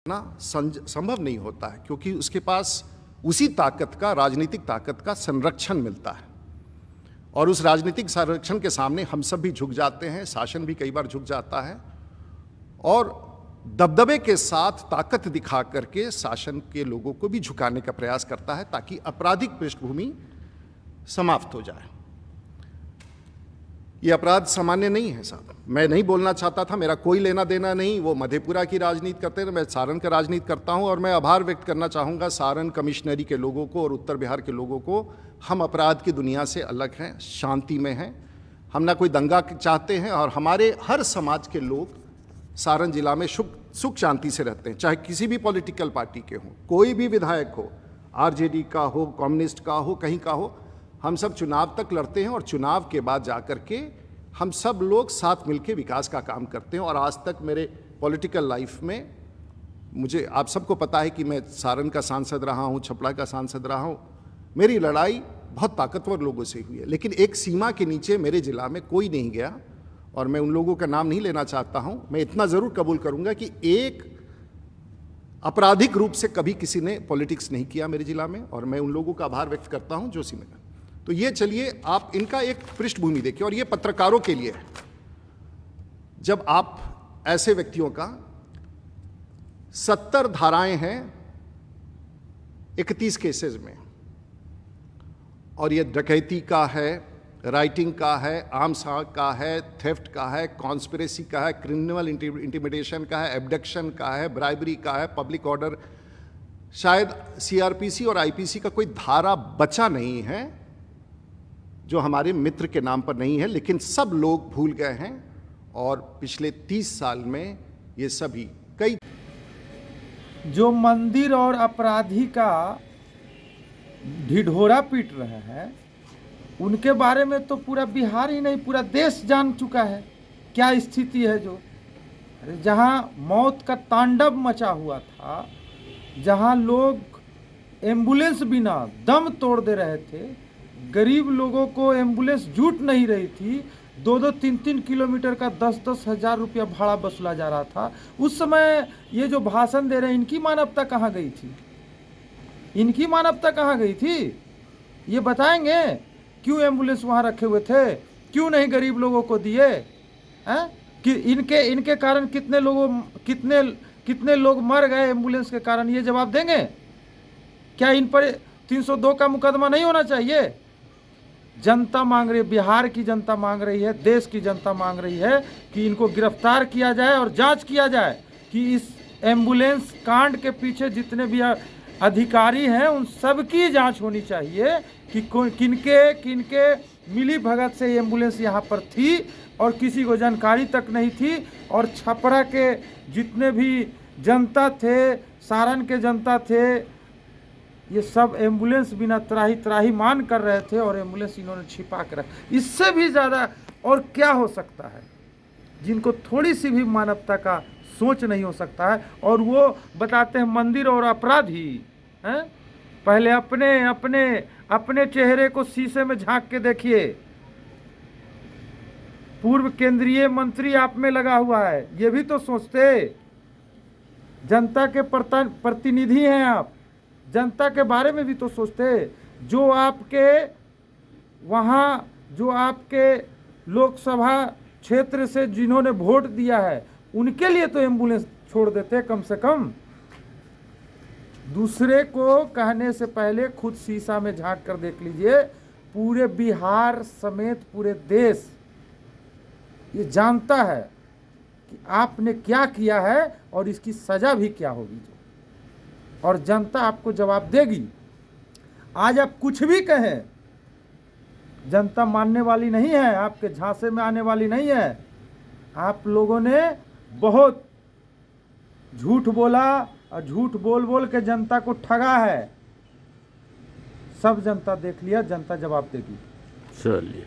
संभव नहीं होता है, क्योंकि उसके पास उसी ताकत का, राजनीतिक ताकत का संरक्षण मिलता है। और उस राजनीतिक संरक्षण के सामने हम सब भी झुक जाते हैं, शासन भी कई बार झुक जाता है और दबदबे के साथ ताकत दिखा करके शासन के लोगों को भी झुकाने का प्रयास करता है, ताकि आपराधिक पृष्ठभूमि समाप्त हो जाए। ये अपराध सामान्य नहीं है साहब। मैं नहीं बोलना चाहता था, मेरा कोई लेना देना नहीं। वो मधेपुरा की राजनीति करते हैं, मैं सारण का राजनीति करता हूं। और मैं आभार व्यक्त करना चाहूँगा सारण कमिश्नरी के लोगों को और उत्तर बिहार के लोगों को। हम अपराध की दुनिया से अलग हैं, शांति में हैं, हम ना कोई दंगा चाहते हैं। और हमारे हर समाज के लोग सारण जिला में सुख शांति से रहते हैं, चाहे किसी भी पॉलिटिकल पार्टी के हों, कोई भी विधायक हो, आरजेडी का हो, कम्युनिस्ट का हो, कहीं का हो। हम सब चुनाव तक लड़ते हैं और चुनाव के बाद जाकर के हम सब लोग साथ मिलकर विकास का काम करते हैं। और आज तक मेरे पॉलिटिकल लाइफ में मुझे, आप सबको पता है कि मैं सारण का सांसद रहा हूं, छपरा का सांसद रहा हूं। मेरी लड़ाई बहुत ताकतवर लोगों से हुई है, लेकिन एक सीमा के नीचे मेरे जिला में कोई नहीं गया। और मैं उन लोगों का नाम नहीं लेना चाहता हूं। मैं इतना ज़रूर कबूल करूंगा कि एक आपराधिक रूप से कभी किसी ने पॉलिटिक्स नहीं किया मेरे जिला में, और मैं उन लोगों का आभार व्यक्त करता हूं जो सीमा। तो ये चलिए आप इनका एक पृष्ठभूमि देखिए, और ये पत्रकारों के लिए है। जब आप ऐसे व्यक्तियों का 70 धाराएं हैं 31 केसेस में, और ये डकैती का है, राइटिंग का है, आर्म्स का है, थेफ्ट का है, कॉन्स्पिरेसी का है, क्रिमिनल इंटिमिडेशन का है, एब्डक्शन का है, ब्राइबरी का है, पब्लिक ऑर्डर, शायद सीआरपीसी और आईपीसी का कोई धारा बचा नहीं है जो हमारे मित्र के नाम पर नहीं है। लेकिन सब लोग भूल गए हैं, और पिछले 30 साल में ये सभी कई जो मंदिर और अपराधी का ढिढोरा पीट रहे हैं, उनके बारे में तो पूरा बिहार ही नहीं, पूरा देश जान चुका है क्या स्थिति है। जो जहाँ मौत का तांडव मचा हुआ था, जहाँ लोग एम्बुलेंस बिना दम तोड़ दे रहे थे, गरीब लोगों को एम्बुलेंस जुट नहीं रही थी, 2-2, 3-3 किलोमीटर का 10-10 हज़ार रुपया भाड़ा वसूला जा रहा था। उस समय ये जो भाषण दे रहे हैं, इनकी मानवता कहाँ गई थी? इनकी मानवता कहाँ गई थी? ये बताएंगे क्यों एम्बुलेंस वहाँ रखे हुए थे, क्यों नहीं गरीब लोगों को दिए हैं? कि इनके कारण कितने लोग मर गए एम्बुलेंस के कारण, ये जवाब देंगे? क्या इन पर 302 का मुकदमा नहीं होना चाहिए? जनता मांग रही है, बिहार की जनता मांग रही है, देश की जनता मांग रही है कि इनको गिरफ्तार किया जाए और जांच किया जाए कि इस एम्बुलेंस कांड के पीछे जितने भी अधिकारी हैं उन सब की जांच होनी चाहिए कि किनके मिली भगत से एम्बुलेंस यहाँ पर थी और किसी को जानकारी तक नहीं थी। और छपरा के जितने भी जनता थे, सारण के जनता थे, ये सब एम्बुलेंस बिना त्राही त्राही मान कर रहे थे, और एम्बुलेंस इन्होंने छिपा कर रखा। इससे भी ज़्यादा और क्या हो सकता है? जिनको थोड़ी सी भी मानवता का सोच नहीं हो सकता है, और वो बताते हैं मंदिर और अपराधी हैं। पहले अपने चेहरे को शीशे में झांक के देखिए। पूर्व केंद्रीय मंत्री आप में लगा हुआ है, ये भी तो सोचते। जनता के प्रतिनिधि हैं आप, जनता के बारे में भी तो सोचते। जो आपके लोकसभा क्षेत्र से जिन्होंने वोट दिया है, उनके लिए तो एम्बुलेंस छोड़ देते कम से कम। दूसरे को कहने से पहले खुद शीशा में झांक कर देख लीजिए। पूरे बिहार समेत पूरे देश ये जानता है कि आपने क्या किया है और इसकी सजा भी क्या होगी, और जनता आपको जवाब देगी। आज आप कुछ भी कहें, जनता मानने वाली नहीं है, आपके झांसे में आने वाली नहीं है। आप लोगों ने बहुत झूठ बोला और झूठ बोल के जनता को ठगा है। सब जनता देख लिया, जनता जवाब देगी। चलिए।